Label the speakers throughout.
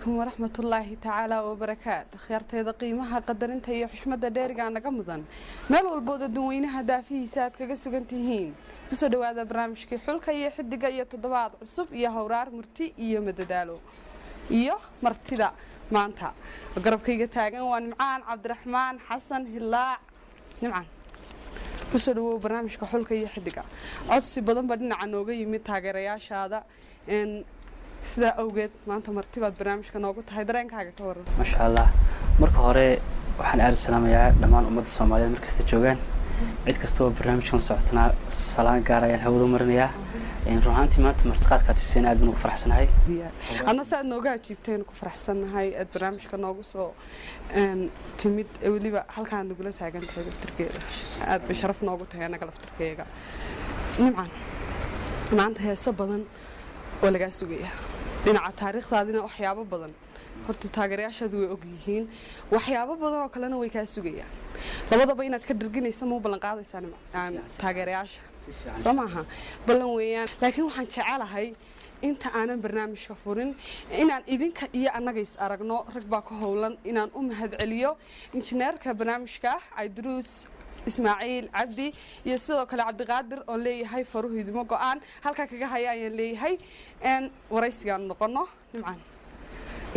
Speaker 1: ورحمة الله تعالى وبركاته خيارتي قيمها قدرنت هي حشمة ديرجا أنا كمضن مال والبود الدوينها دافيه سات كجسوا جنتهين بس دو هذا برامج كحول كي حد جاي تضباط عصب يا هورار مرتي يا مددالو يا مرتدا ما أنتها قرب كي جتاجن وان معان عبد الرحمن حسن هلاع نعم بس دو برامج كحول كي حد جا عصب بدن بدنا عنو جاي متهاجرياش هذا إن sida awgeed maanta martibaad barnaamijka noogu tahay dareenkaaga ka waran
Speaker 2: ma sha Allah marka hore waxaan aad salaamayaa dhamaan ummadda Soomaaliyeed markasta joogan cid kasta oo barnaamijkan socotana salaan gaar ah ayaan hawada marinayaa ruuxantii maanta martiqaadka tiseen aad baan ugu faraxsanahay
Speaker 1: anna saad nooga ajiibteen ku faraxsanahay aad barnaamijka noogu soo timid waliba halkaan nagula taagan tahay laftirkeeda aad bay sharaf noogu tahay anaga laftirkeega nimcan maanta heeso badan oo laga sugayaa dhinaca taariikhdaadina waxyaabo badan horta taageerayaashadu way og yihiin waxyaabo badan oo kalena way ka sugayaan labadaba inaad ka dirginaysa ma ballan qaadaysaa taageerayaasha soo maaha ballan weeyaan laakiin waxaan jecelahay inta aanan barnaamijka furin inaan idinka iyo annaga is aragno rag baa ka howlan inaan u mahadceliyo injineerka barnaamijka Aydruus إسماعيل عبدي يسوع كلا عبد القادر أن ليه هاي فروه يدمو قان هل كجا هاي أن ليه هاي أن ورئيس كان نقطنا نمعن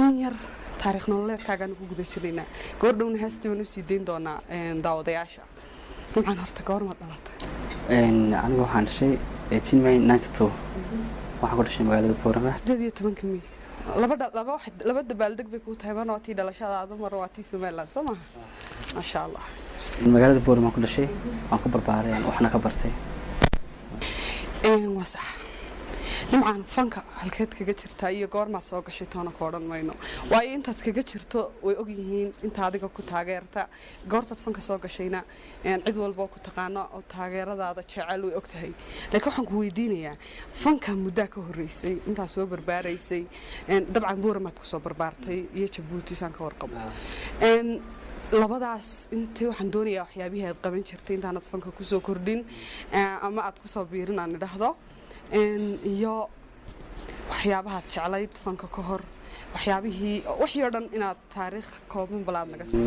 Speaker 1: إنير تاريخنا الله كأجا نقول شرينا قردون هستي ونسيدين دونا أن داود يعشى نمعن هرتكار ما طلعت
Speaker 2: أنا وحنا شيء 1892 وحقول شيء مقالة البورمة
Speaker 1: جديد تمن كمية لبد بالدك بيكون تهمنا واتي دلاشة هذا مرة واتي سميلا سما ما شاء الله
Speaker 2: المقالة البورمة كل شيء عن كبر بعرين وإحنا كبرتي
Speaker 1: وصح نمعن فنك هالكيت كجتشرتا iyo goor ma soo gashay toona koodan mayno way intaad kaga jirto way og yihiin inta adiga ku taageerta goortaad fanka soo gashayna cid walba ku taqaano oo taageeradaada jecel way og tahay laakiin waxaan ku weydiinayaa fanka muddo ka horeysay inta soo barbaaraysay dabcan buuramaad ku soo barbaartay iyo Jabuuti san ka warqabo labadaas intii waxaan doonayaa waxyaabihii aad qaban jirtay intaanad fanka ku soo kordhin ama aad ku soo biirin aan idhaahdo iyo waxyaabaha jeclayd fanka ka hor waxyaabihii wixii oo dhan inaad taariikh kooban balaad naga soo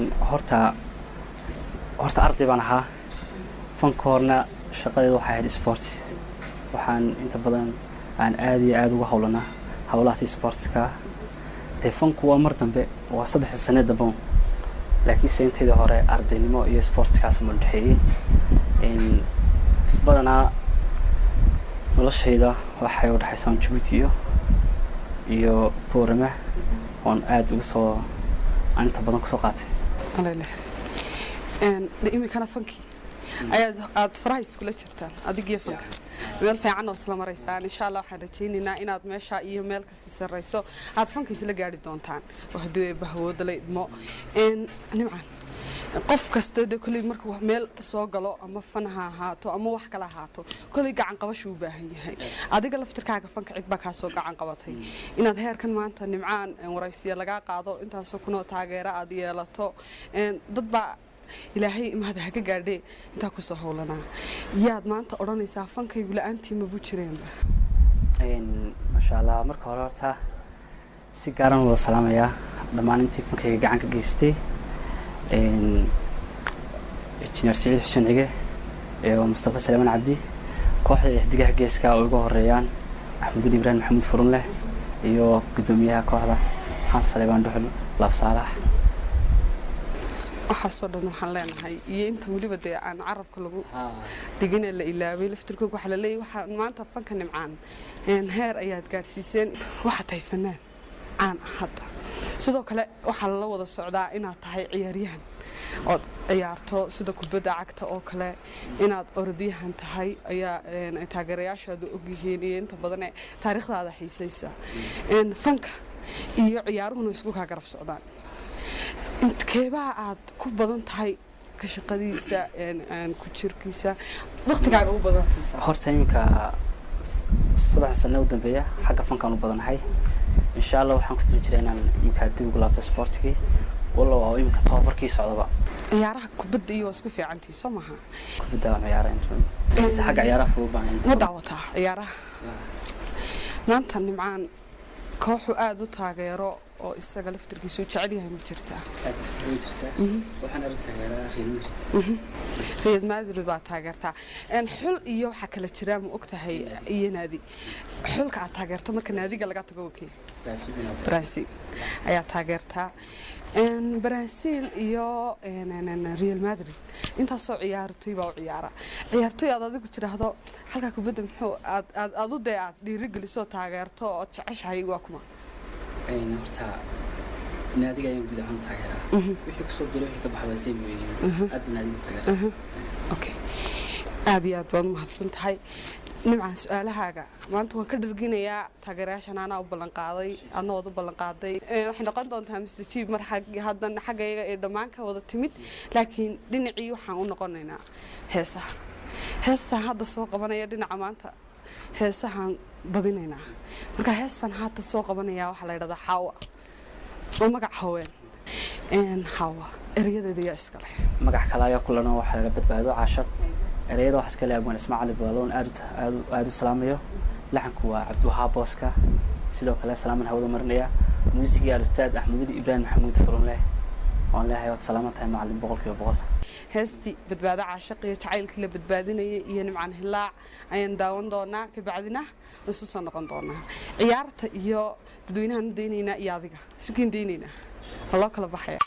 Speaker 2: horta arday baan ahaa fankoorna shaqadeedu waxay ahayd sports waxaan inta badan aan aad iyo aad uga hawlanaa hawlaha sportska fanku waa mar dambe waa 3 sano dambe laakiin saynteeda hore ardaynimo iyo sportkaas ma dhaxeeyay badana noloshayda waxay u dhaxaysan Jabuuti iyo Boorama on aad ugu soo inta badan ku soo qaatay
Speaker 1: aleele imikana fanki aad faraha iskula jirtaan adiga fanka meel fiican oo isla maraysaan insha Allah waxaan rajaynaynaa inaad meesha iyo meel ka sii sareyso aad fanka isla gaari doontaan waxduu bahwooda la idmo nimcan qof kasta kulli markuu meel soo galo ama fanaha ahaato ama wax kala ahaato kulli gacan qabasho u baahan yahay adiga laftirkaaga fanka cid ba ka soo gacan qabatay inaad heerkan maanta nimcaan waraysiyo laga qaado intaas oo kuna taageero aad yeelato dad ba ilaahay mahad ha ka gaadhay inta ku soo howlana yaad maanta oranaysaa fankaygu la'aantii ma buu jireenba
Speaker 2: ma sha Allah marka hore horta si gaaran wada salaamaya dhamaan intii fankayga gacan ka geystay injineer Saciid Xuseen Cige iyo Mustafa Salman Cabdi kooxda xidigaha geeska oo ugu horeeyaan Axmed Ibrahim Maxamed Furunle iyo gudoomiyaha kooxda Xasan Salman Dhuxul Laaf Saalax
Speaker 1: waxaasoo dhan waxaan leenahay iyo inta waliba de aan carabka lagu dhigin la ilaaway laftirkooda waxa la leeyahay waxa maanta fanka nimcaan heer ayaad gaarsiiseen waxa tahay fanaan aan hadda sidoo kale waxa la wada socdaa inaad tahay ciyaaryahan oo ciyaarto sida kubadda cagta oo kale inaad orodyahan tahay ayaa taageerayaashaadu og yihiin iyo inta badan taariikhdaada xiisaysa fanka iyo ciyaaruhuna isku ka garab socdaan intkeeba aad ku badan tahay ka shaqadiisa ku jirkiisa waqtigaaga ugu badan siisaa
Speaker 2: horta iminka 3 sano u dambeeya xagga fankan u badanahay insha Allah waxaan ku tiri jiray inaan iminka dib ugu laabto sportkii walla waa iminka tababarkii socdaba
Speaker 1: ciyaaraha kubadda iyo isku fiicantii soo maaha
Speaker 2: kubadda waa ciyaaraha inta xagga ciyaaraha fudud
Speaker 1: ma daawataa ciyaaraha maanta nimcaan kooxu aad u taageero oo isaga laftirkiisu jecel yahay ma jirtaa
Speaker 2: waxaan taageeraa
Speaker 1: Real Madrid baa taageertaa xul iyo waxa kala jira ma ogtahay iyo naadi xulka aad taageerto marka naadiga laga tago okay Brazil ayaa taageertaa Brazil iyo Real Madrid inta soo ciyaartoy baa u ciyaartoy aad adigu tiraahdo halka kubadda muxuu aad u dhiirigeliso taageerto oo jeceshahay waa kuma
Speaker 2: horta naadiga ayaan guud ahaan taageeraa wixii ku soo biray wixii ka baxay si weeyeen aad naadiga taageeraa
Speaker 1: okay aad iyo aad baad mahadsan tahay nimcaan su'aalahaaga maanta waan ka dharginayaa taageerayaashan anaa u ballan qaaday adna wada ballan qaaday waxay noqon doontaa Mr. Chief mar haddan xagayga ee dhammaan ka wada timid laakiin dhinacii waxaan u noqonaynaa heesaha hadda soo qabanaya dhinaca maanta heesahan badinaynaa marka heesan hadda soo qabanaya waxa la yiraahdaa Hawa oo magac haween Hawa eryadeeda yaa iska leh
Speaker 2: magac kale ayaa kulana waxa la badbaado caashaq ereyada wax iska leeyahay Ismaaciil Baloon aad u salaamayo laxanku waa Cabdiwahaab Booska sidoo kale salaaman hawada marinaya muusiga Ustaad Axmed Ibrahim Maxamuud Furunle oo leeyahay wad salaamatahay macallin 100%
Speaker 1: heesti badbaado caashaq iyo jacaylkii la badbaadinayay iyo nimcaan hilaac ayaan daawan doonaa ka bacdina isu soo noqon doonaa ciyaarta iyo dadweynahan deynayna iyo adiga suuqin deynayna walaa kala baxaya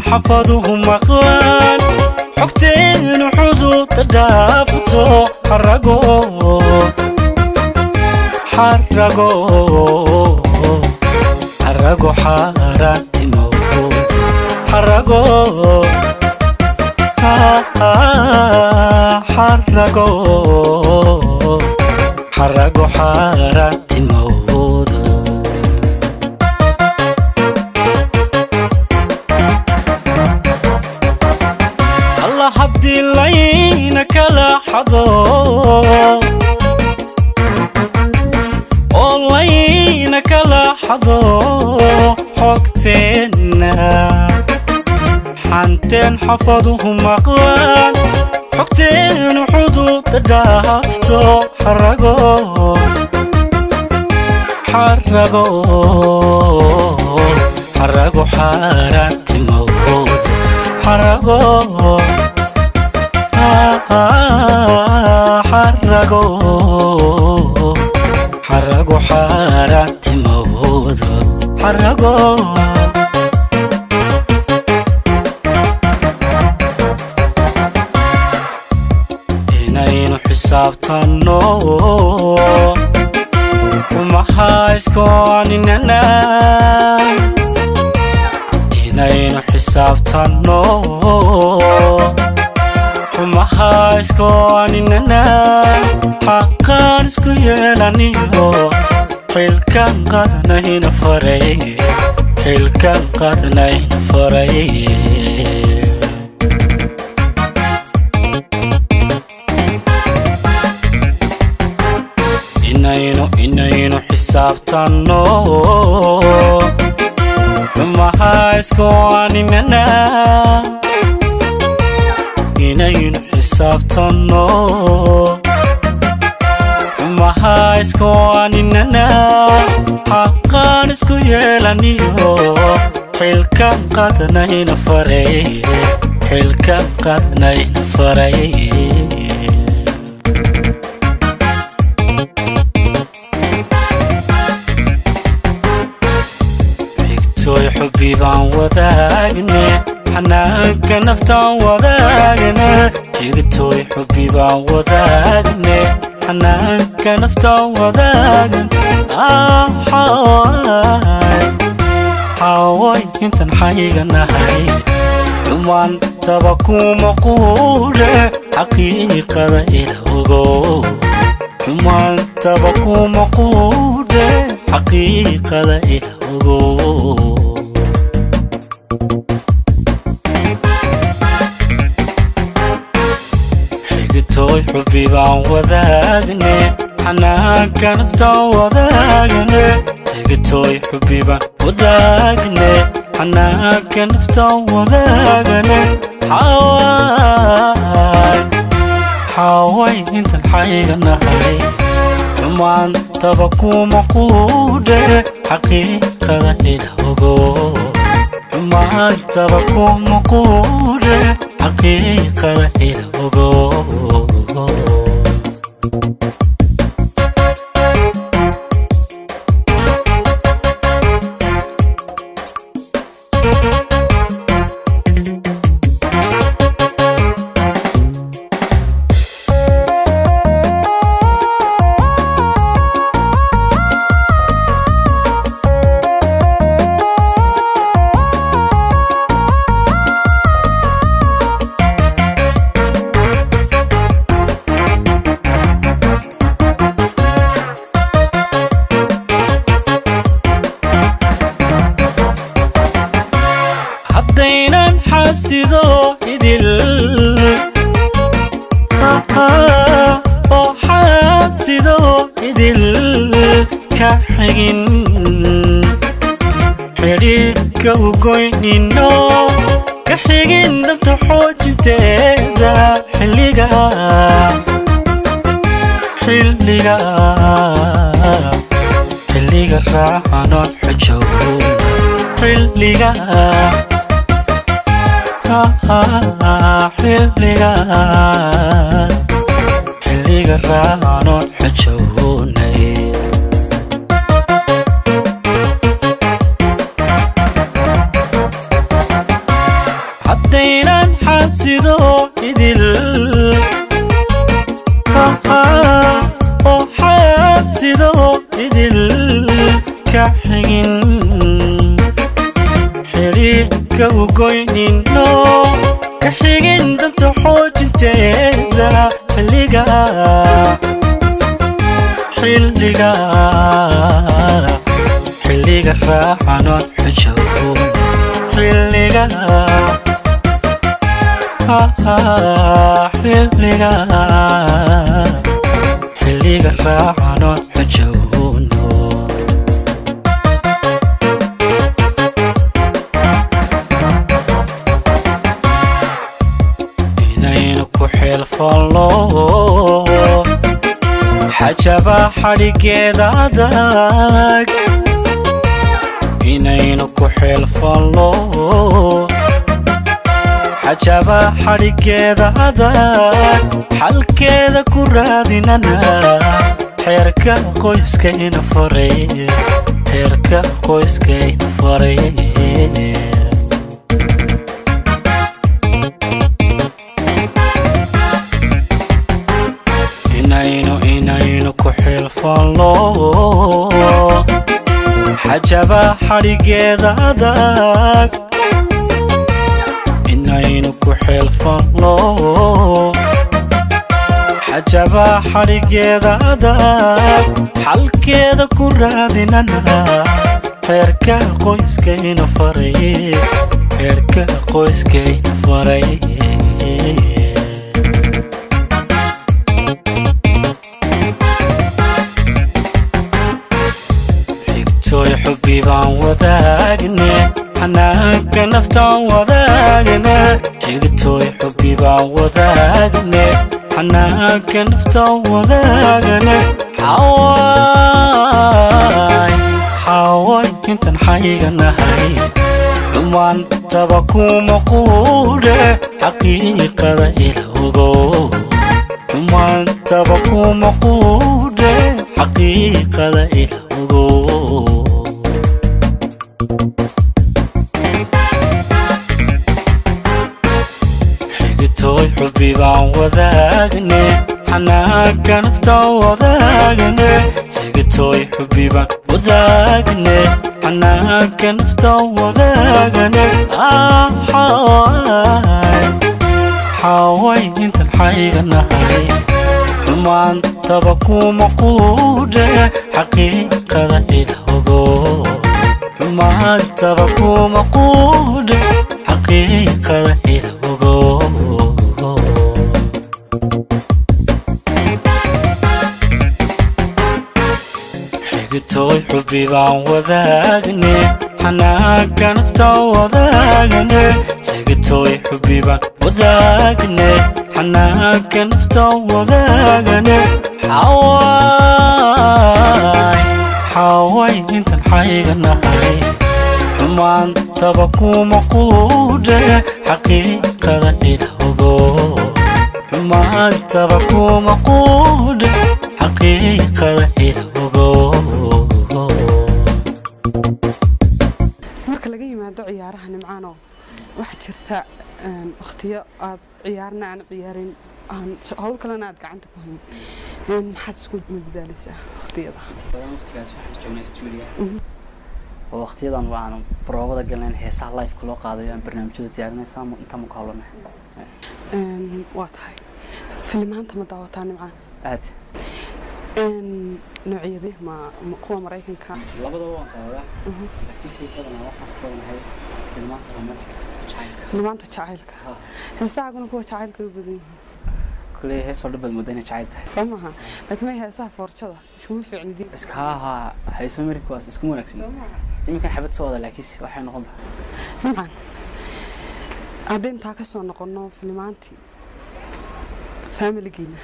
Speaker 3: حفظهم مقلان حكتين وحدود تدافتو حرقو حارات موت حرقو حارات موت حبدي لين كلا حضو لين كلا حضو حكتنا حنتين حفظهم مقلان حكتين وحدود تدافتو حرقو حارات موت حرقو حرقو حارات موت حرقو إناينو حسابتانو وما هايسكوانيننا إناينو حسابتانو وما هايسكوانيننا حقان اسكو يلانيو حيلكان قادنين فري حيلكان قادنين فري إناينو حسابتانو وما هايسكوانيننا إناينو حسابتانو xumaha isku aninana xaqaan isku yeelaniyo xilka qadnayna faray xilka qadnayna faray xigtooy xubbi baan wadaagne xanaanka naftaan wadaagne xigtooy xubbi baan wadaagne xanaanka naftaan wadaagne xaway intan xayganahay xumaan taba kuma quure xaqiiqada ila ogo xumaan taba kuma quure xaqiiqada ila ogo xigtooy xubbi baan wadaagne xanaanka naftaan wadaagne xigtooy xubbi baan wadaagne xanaanka naftaan wadaagne xaway intan xayganahay xumaan taba kuma quudhe xaqiiqada ila ogo xumaan taba kuma quudhe xaqiiqada ila ogo haddaynan xasido idil oo xasido idil ka xigin xidhiidhka u goynino ka xigin danta xoojinteeda xilliga raacanoon xujowna xilliga raacanoon xujownay haddaynan xasido idil oo xasido idil ka xigin xidhiidhka u goynino ka xigin danta xoojinteeda xilliga raacanoon xujowna xilliga raacanoon xujowno inaynu ku xilfallo xajaba xadhigeeda adag inaynu ku xilfallo xajaba xadhigeeda adag xalkeeda ku raadinana xeerka qoyskayna faray xeerka qoyskayna faray inaynu ku xilfallo xajaba xadhigeeda adag inaynu ku xilfallo xajaba xadhigeeda adag xalkeeda ku raadinana xeerka qoyskayna faray xeerka qoyskayna faray xigtooy xubbi baan wadaagne xanaanka naftaan wadaagne xigtooy xubbi baan wadaagne xanaanka naftaan wadaagne حواي انت نحيقنا هاي دمان تبكو مقودة حقيقة إلهوغو دمان تبكو مقودة حقيقة إلهوغو حقتوي حبي بان وذاقني حناك نفتا وذاقني حقتوي حبي بان وذاقني حناك نفتا وذاقني حواي انت الحقيقة هاي دمان تبكو مقودة حقيقة إلهوغو دمان تبكو مقودة حقيقة إلهوغو حقتوي حبي بان وذاقني حناك نفتا وذاقني حقتوي حبي بان وذاقني حناك نفتا وذاقني حواي انت الحقيقة هاي دمان تبكو مقودة حقيقة إلهوغو دمان تبكو مقودة حقيقة إلهوغو
Speaker 1: marka laga yimaado ciyaaraha nimcaano waxa jirta waqtiyo aad ciyaarna aan ciyaarin aan hawl kalena aad gacanta ku hayn maxaad isku madadaalaysaa waqtiyada
Speaker 2: badan waqtigaas waxaan joognay studio oo waqtiyadan waan proobada galnay heesaha live ka loo qaadayo aan barnaamijyada diyaarinaysaa inta ma ka hawlanahay
Speaker 1: waa tahay filmaanta ma daawataa nimcaan
Speaker 2: aad
Speaker 1: noocyadii ma kuwa Mareykanka
Speaker 2: labadaba waan daawadaa laakiin si badan waxaan ku badanahay filmaanta romantic
Speaker 1: filmaanta jacaylka heesaaguna kuwa jacaylka u badan yihiin
Speaker 2: kullee heesoo dhan baad moodayna jacayl tahay
Speaker 1: samaha laakiin may heesaha foorjada iskuma fiicnidin
Speaker 2: iskaha hayso markaas isku wanaagsan iminka xabad soo wada laakiin waxay noqon
Speaker 1: nimcaan hadeen taa ka soo noqono filmaantii family-giina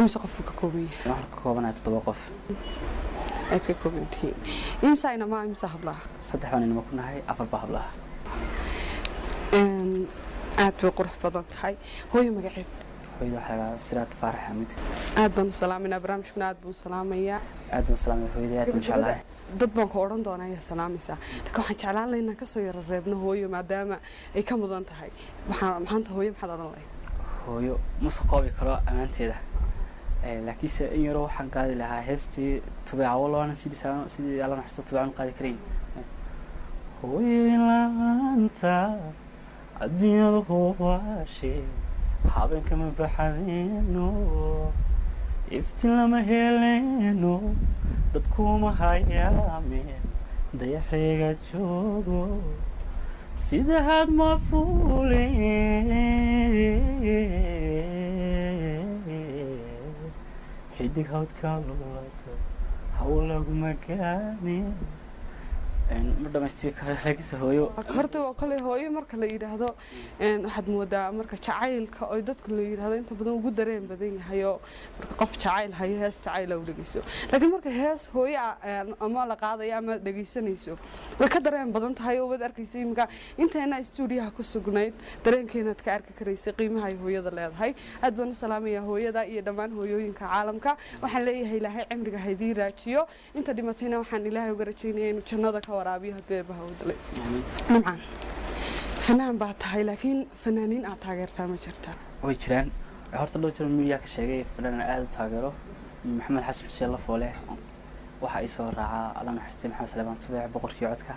Speaker 1: imsa qof ka kooban yahay
Speaker 2: waxaan ka koobanahay 7 qof
Speaker 1: aad ka koobantii imsa ina ma imsa hablaha
Speaker 2: 3 baan inama ku nahay 4 baa hablaha
Speaker 1: aad bay qurux badan tahay hooyo magaceed
Speaker 2: hooyo waxa Siraad Faarax Xamid
Speaker 1: aad baan salaaminaa barnaamijkuna aad buu salaamayaa
Speaker 2: aad baan salaamay hooyada aad insha Allah
Speaker 1: dad baan ku oran doonaa ya salaamaysa laakiin waxaan jeclaan lahayn ka soo yar reebno hooyo maadaama ay ka mudan tahay maxaanta hooyo maxaad oran lahayd
Speaker 2: hooyo musaqoobi karo amaanteeda laakiin in yaro waxaan qaadi lahaa heestii tubeeco loona sidii alla naxariisto tubeeco qaadi karin hooylaanta adduunyadu hubaashay habeenka ma baxadeeno iftiin lama heleeno dadkuma hayaameen dayaxeega joogo sida had ma fuuleen xidig hawdka lulato hawlaguma gaanin ma dhamaystir karo laakiin hooyo
Speaker 1: horta waa kale hooyo marka la yiraahdo waxaad moodaa marka jacaylka oo dadku la yiraahdo inta badan ugu dareen badan yahay oo marka qof jacayl hayo hees jacayl u dhageyso laakiin marka hees hooyo ama la qaadayo ama dhageysanayso way ka dareen badan tahay oo wad arkaysa imka inteena stuudiyaha ku sugnayd dareenkeenaad ka arki karaysay qiimaha ay hooyada leedahay aad baan u salaamayaa hooyada iyo dhammaan hooyooyinka caalamka waxaan leeyahay ilaahay cimriga haydii raajiyo inta dhimatayna waxaan ilaahay uga rajaynayaa inuu jannada ka waraabiyo hadii baa wadlay nimcaan fanaan baa tahay laakiin fanaaniin aad taageertaa ma jirtaa
Speaker 2: way jiraan horta loo jiro media ka sheegay fanaan aad u taageero maxamed xasan xuseen la foole waxa ay soo raacaa alla naxariistay maxamed salmaan tubeec boqorkii codka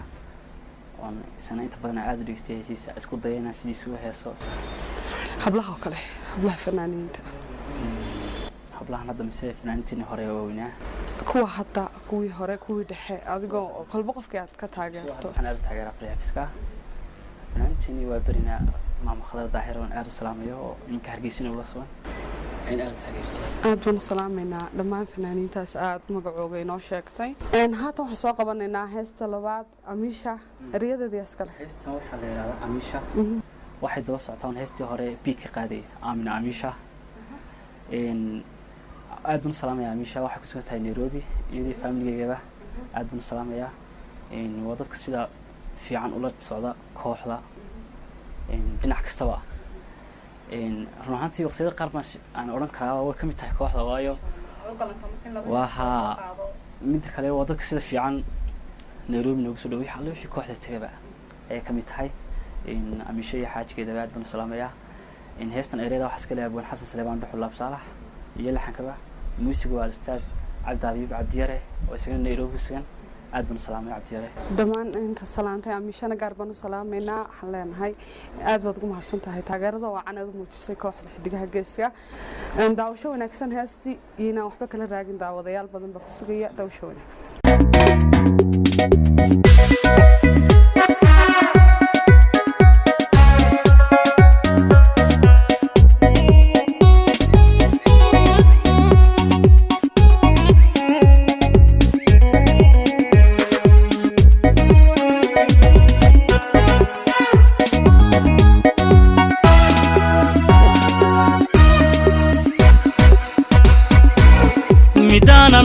Speaker 2: oo isna inta badan aad u dhigtay hesiisa isku dayayna sidiisu heeso
Speaker 1: hablaha kale hablaha fanaaniinta
Speaker 2: hablaha hadda mise fanaaniintii hore waaweynaa
Speaker 1: kuwa hadda kuwii hore kuwii dhexe adigoo qalbo qofkii aad ka taageerto
Speaker 2: waxaan aad taageeraa Afrika fanaaniintii waa barina maama Khadar Daahir oo aad u salaamayo oo inka hargeysina ula soo in aad taageerto
Speaker 1: aad baan salaameynaa dhammaan fanaaniintaas aad magacooga inoo sheegtay haatan waxaan soo qabanaynaa heesta labaad Amisha eriyadii askale
Speaker 2: heesta waxa la yiraahdaa Amisha waxay daba socotaan heestii hore peak qaaday Amina Amisha aad baan salaamayaa Amisha waxa ku soo tahay Nairobi iyadii family-geeda aad baan salaamayaa waa dadka sida fiican ula socda kooxda dhinac kastaba run ahaantii waqtiyada qaar baan aan oran karaa way ka mid tahay kooxda waayo waxa mid kale waa dadka sida fiican Nairobi noogu soo dhaweey xal wixii kooxda tagaba ay ka mid tahay Amisha iyo xaajkeeda aad baan salaamayaa heestan ereeda waxa iska leeyahay Xasan Salebaan Dhuxulaab Saalax iyo laxankaba muusiga waa ustaad Cabdi Habiib Cabdiyare oo isaga Nairobi sugan aad baan salaamay Cabdiyare
Speaker 1: dhamaan inta salaantay Amishana gaar baan u salaameynaa waxaan leenahay aad baad ugu mahadsantahay taageerada oo aan aad muujisay kooxda xidigaha geeska daawasho wanaagsan heestii ina waxba kala raagin daawadayaal badan baa ku sugaya daawasho wanaagsan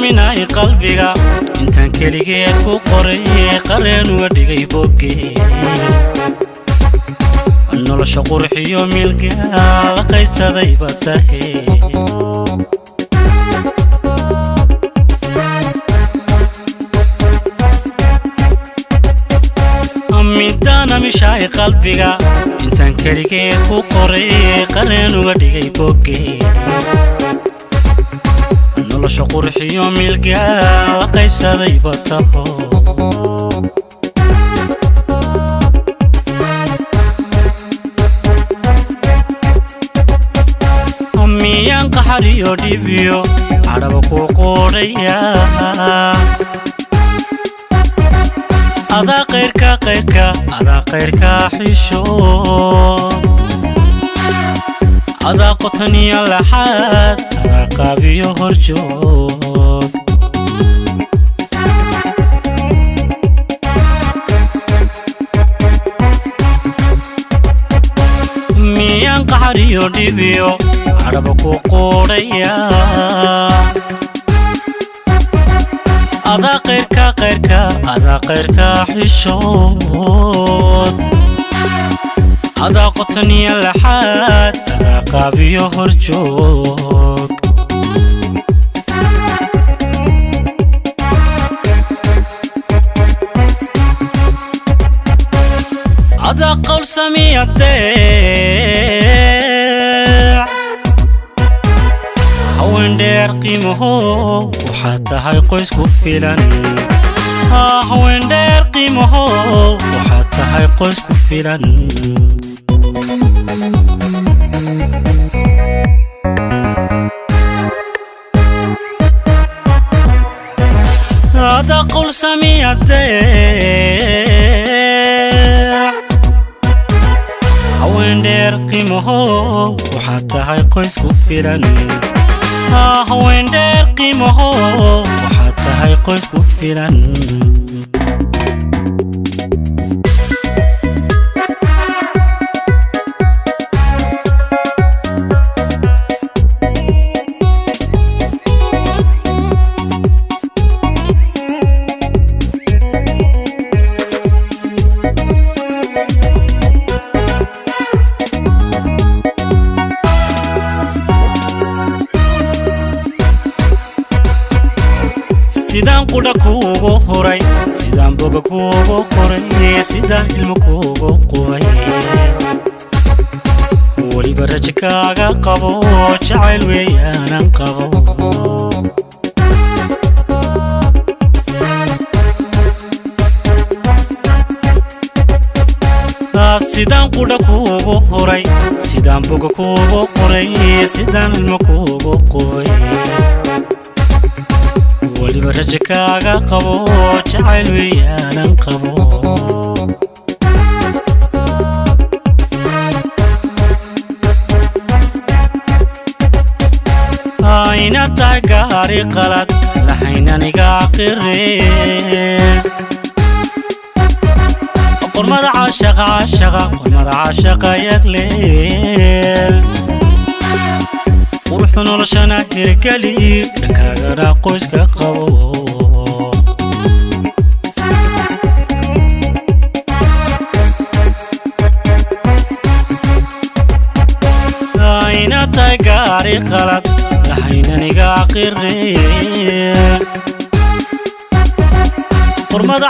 Speaker 3: minay qalbiga intaan kaligeed ku qoray qareen uga dhigay bogge nolosha qurxiyo milga la qaysaday batahe midana mishay qalbiga intaan kaligeed ku qoray qareen uga dhigay bogge nolosha qurxiyo milga la qaybsaday bataho miyaan qaxariyo dhibiyo cadhaba ku qoodhaya adaa qayrka xishood adaa qotaniya laxaad adaa qaabiyo horjoog miyaan qaxariyo dhibiyo cadhaba ku qoodhaya adaa qayrka xishood adaa qotaniya laxaad adaa qaabiyo horjoog adaa qowl samiyadeec haween dheer qiimaho waxaad tahay qoys ku filan haween dheer qiimaho waxaad tahay qoys ku filan adaa qowl samiyadeec haween dheer qiimaho waxaad tahay qoys ku filan haween dheer qiimaho waxaad tahay qoys ku filan sidaan qudha kuugu horay sidaan boga kuugu qoray sidaan ilmo kuugu qubay weliba rajo kaaga qabo jacayl weeyaanan qabo sidaan qudha kuugu horay sidaan boga kuugu qoray sidaan ilmo kuugu qubay weliba rajo kaaga qabo jacayl weeyaanan qabo ayna tahay gaari qalad lahaynaniga qireen qormada caashaqa yagleel quruxda noloshana hirgeli dhankaagana qoyska qabo ayna tahay gaari qalad lahaynaniga aqirnee qurmada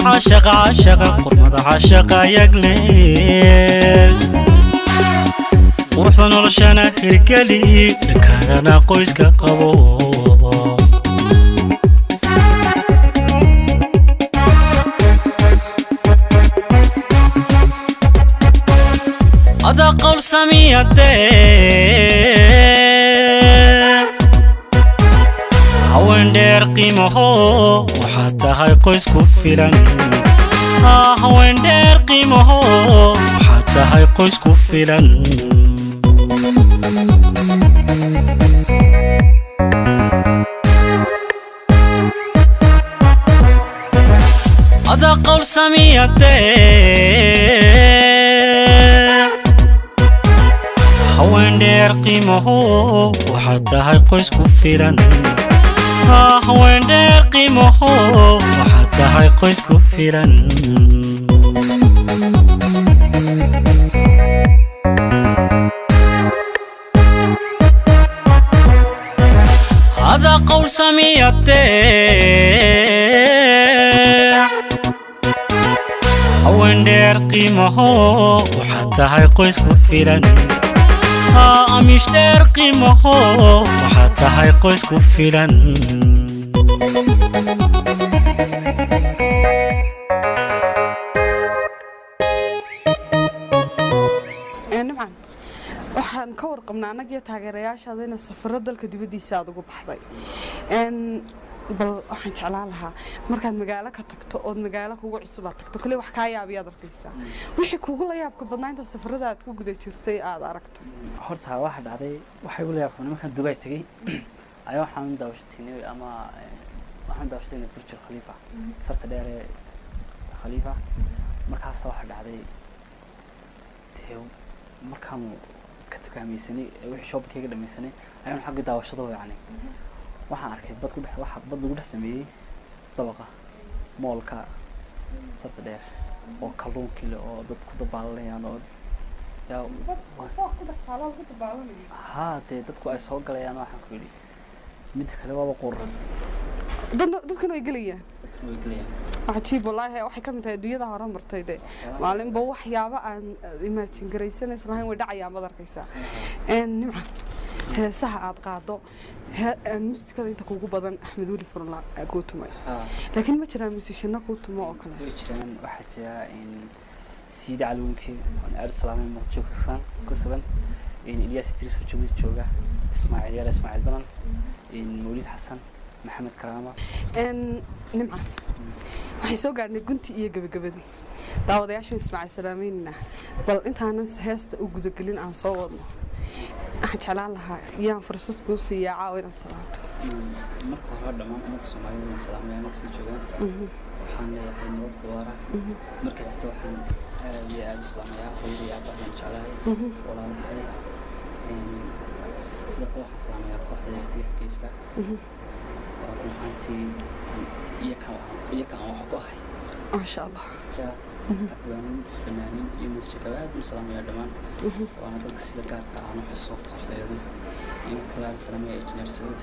Speaker 3: caashaqa yagleel quruxda noloshana hirgeli dhankaagana qoyska qabo ada qowl samiyadee haween dheer qiimaho waxaad tahay qoys ku filan haween dheer qiimaho waxaad tahay qoys ku filan ada qowl samiyadee haween dheer qiimaho waxaad tahay qoys ku filan haween dheer qiimaho waxaad tahay qoys ku filan hada qowl samiyadee haween dheer qiimaho waxaad tahay qoys ku filan amish dheer qiimaho waxaad tahay qoys ku filan
Speaker 1: nimcan waxaan ka warqabnaa annagiyo taageerayaashaada ina safaro dalka dibaddiisa aad ugu baxday bal waxaan jeclaan lahaa markaad magaalo ka tagto ood magaalo kugu cusub aad tagto kale wax kaa yaabiyaad arkaysaa wixii kugu la yaabka badnaa inta safarada aad ku guda jirtay aad aragto
Speaker 2: horta waxa dhacday waxay ugu leeyahay markaan Dubai tagay ayaa waxaan daawashatay ama waxaan daawashatay Burj Khalifa sarta dheer ee Khalifa markaas waxa dhacday markaan ka tukaamaysanay wixii shopping-ka dhamaysanay ayaan xagga daawashada yani waxaan arkay bad lagu dhex sameeyay dabaqa moolka sarta dheer oo kalluunkii oo dad ku dabaalanayaan oo dadku ay soo galayaan waxaan ku yidhi mid kale waaba quran
Speaker 1: dadkan way gelayaan cajiib wallaahi waxay ka mid tahay adduunyada hore martay de maalinba waxyaabo aan imagine garaysanayso lahayn way dhacayaan baad arkaysaa nimcan heesaha aad qaado muusikada inta kugu badan Axmed Weli Furla ku tumay laakiin ma jiraan muusishino ku tumo oo kale
Speaker 2: way jiraan waxa jira in Siid Calwinki oo aad salaamay marjoogsan ku sugan in Ilyas Idris jooga Ismaaciil Banan in Mawlid Xasan Maxamed Karaama
Speaker 1: nimcan waxay soo gaarnay gunti iyo gabagabadii daawadayaasha Ismaaciil salaameynna bal intaanan heesta u gudagelin aan soo wadno waxaan jeclaan lahaa yaan fursad kuu siiyaa caawina salaato
Speaker 2: marka hore dhammaan ummadda Soomaaliyeed salaamay markii joogaan waxaan leeyahay nabad ku waara marka xigta waxaan aad iyo aad salaamayaa hooyadii aabbahan jeclahay walaalahay sidoo kale waxaan salaamayaa kooxda xigtiga oo runtii iyo kan wax ku ahay
Speaker 1: ما شاء الله
Speaker 2: أبوان فنانين يمس شكوات مسلمية دمان وأنا ضد السلكات أنا حسوق خذيهم يمكن لا سلامية إنجنير سويت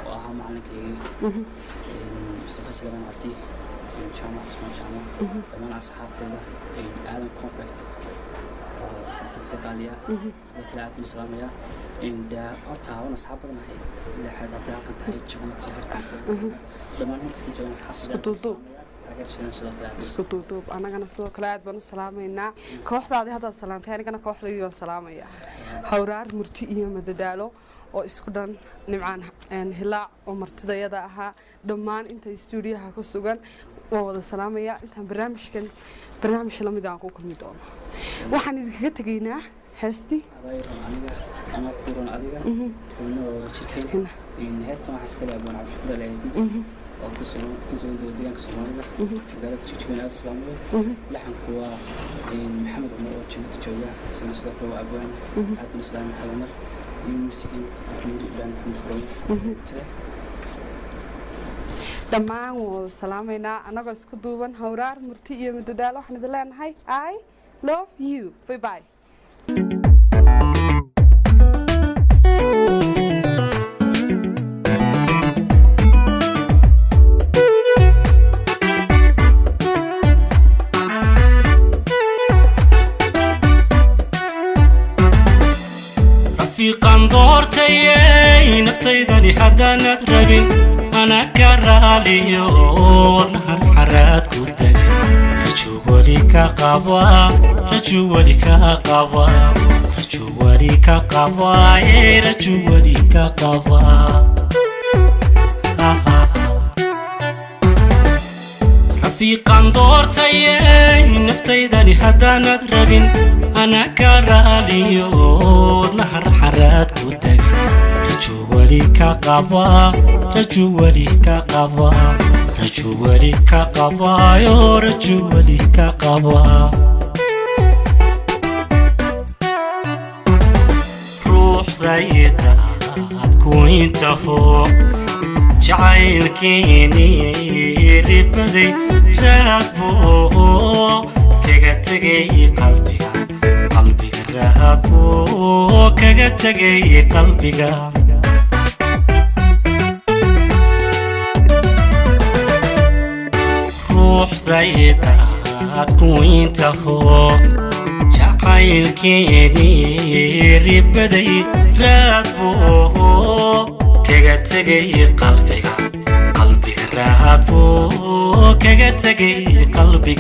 Speaker 2: وأهم معنا كي مصطفى سلمان عتي جامعة اسمها جامعة دمان أصحابتي له آدم كونفكت صاحب غالية صدق لاعب مسلمية إن ده أرتها وأنا أصحابنا هي اللي حد هذا كنت هاي جمعتي هالكاسة دمان هم كثير جونا أصحاب
Speaker 1: isku duuduub anagana sidoo kale aad baan u salaameynaa kooxdaadii haddaad salaantay anigana kooxdaydii baan salaamayaa hawraar murti iyo madadaalo oo isku dhan nimcaan hilaac oo martidayada ahaa dhammaan inta stuudiyaha ku sugan waa wada salaamayaa intaan barnaamij la mid aan ku kulmi doono waxaan idinkaga tegaynaa heestii
Speaker 2: أنا كورن أديك كنا وشكلنا إن هذا ما حسكلي أبغى نعرف شو دلائلتي وكسرون دوديان كسروني قالت شكلنا السلامي لحن كوا إن محمد عمر وشمت جويا سنسلك هو أبوان عاد مسلم حلمر music really done from
Speaker 1: dhammaan wada salaameynaa anagoo isku duuban hawraar murti iyo madadaalo waxaan idin leenahay I love you bye bye
Speaker 3: رفيقاً دورتي نفتيدني حدا نتربين أنا كرالي ونهر حرات كودك رجولي كقوا رجولي كقوا رجولي كقوا رجولي كقوا رفيقاً دورتي نفتيدني حدا نتربين أنا كرالي ونهر حرات كودك رجولي كقوا رجولي كقوا رجولي كقوا يا رجولي كقوا روح ضيتا تكون تهو جعيلكيني ربدي راتبو كغتغي قلبي قلبي راتبو كغتغي قلبي روح ضيتا تكون تهو جعيلكيني ربدي راتبو كغتغي قلبي قلبي راتبو كغتغي قلبي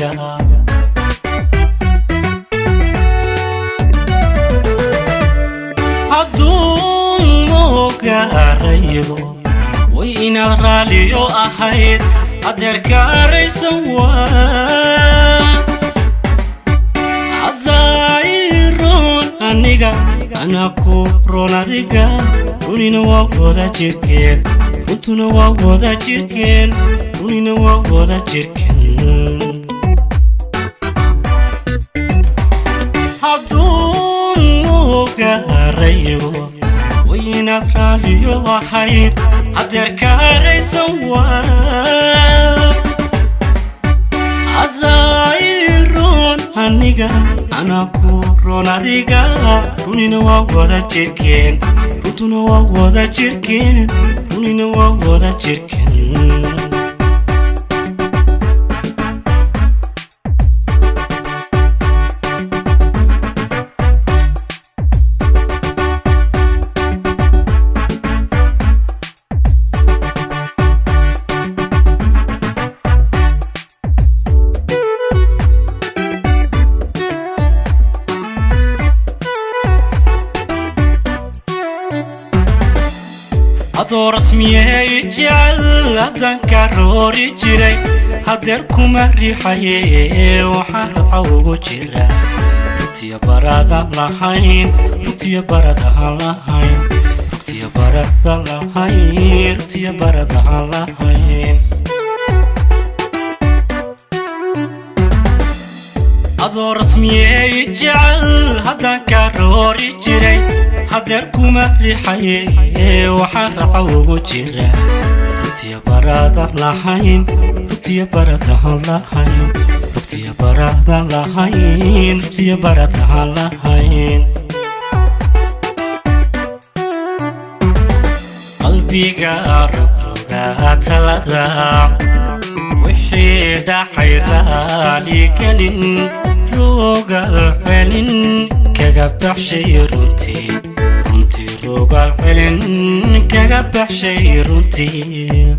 Speaker 3: عدون موغاريو وين الغاليو أحيد أدر كاري سوا عذايرون أنيغا أنا كورون أديغا ونين ووضا جيركين ونتون ووضا جيركين ونين ووضا جيركين عدون موغاريو وين الغاليو أحيد أدر كاري سوا عذايرون أنيغا أنا كورون أديغا ونين ووضا جيركين ونتون ووضا جيركين ونين ووضا جيركين adoo rasmiye jecel haddaan ka roori jiray hadeer kuma riixaye waxaan radca ugu jira rugtiya baradaan lahayn rugtiya baradaan lahayn rugtiya baradaan lahayn rugtiya baradaan lahayn adoo rasmiye jecel haddaan ka roori jiray hadeer kuma riixaye waxaan radca ugu jira rugtiya baradaan lahayn rugtiya baradaan lahayn rugtiya baradaan lahayn rugtiya baradaan lahayn qalbiga rogroga talada wixii dhacay raali gelin rogal celin kaga baxshay runtii rogal celin kaga baxshay runtii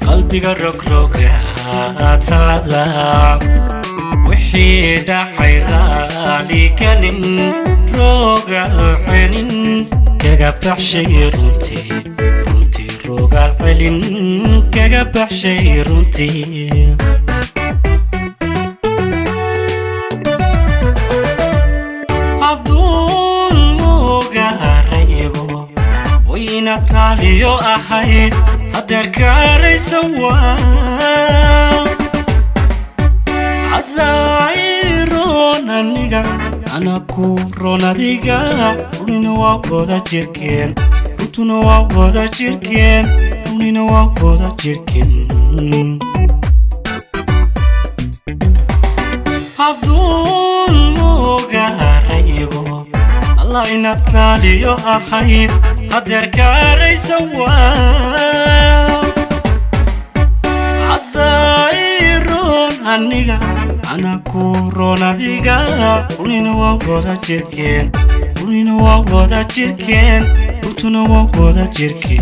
Speaker 3: qalbiga rogroga talada wixii dhacay raali gelin rogal celin kaga baxshay runtii runtii rogal celin kaga baxshay runtii عدون موغاريو وين الغاليو أحيد هدر كاري سوا عذايرو roon aniga ana ku roon adiga runina waa wada jirkeen runtuna waa wada jirkeen runina waa wada jirkeen abdul moga rayigo Allah ina raaliyo ahayd hadeer kaaraysa waa adayron aniga ana ku roon adiga runina waa wada jirkeen runina waa wada jirkeen runtuna waa wada jirkeen